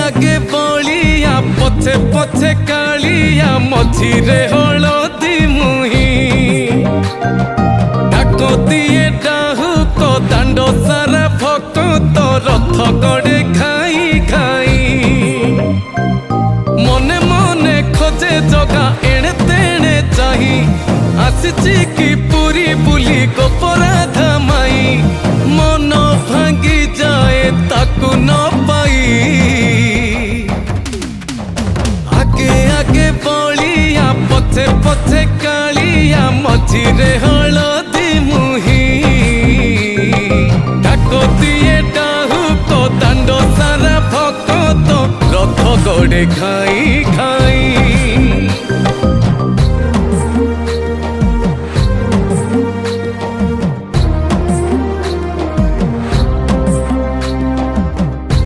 आगे बलिया पछे पछे कालिया मझिरे हलदी मुही डाको दिए डाहुक दांड सारा भक्त रथ गड़े खाई खाई मने मने खोजे जगा एणे तेणे चाही आसिची की पूरी बुली गोपराधा माई मन भांगी जाए ताकू न पाई आगे आगे बलिया पछे पछे कालिया मझिरे हलदी मुही डाको दिए डाहुक दांड सारा भक्त रथ गड़े खाई खाई।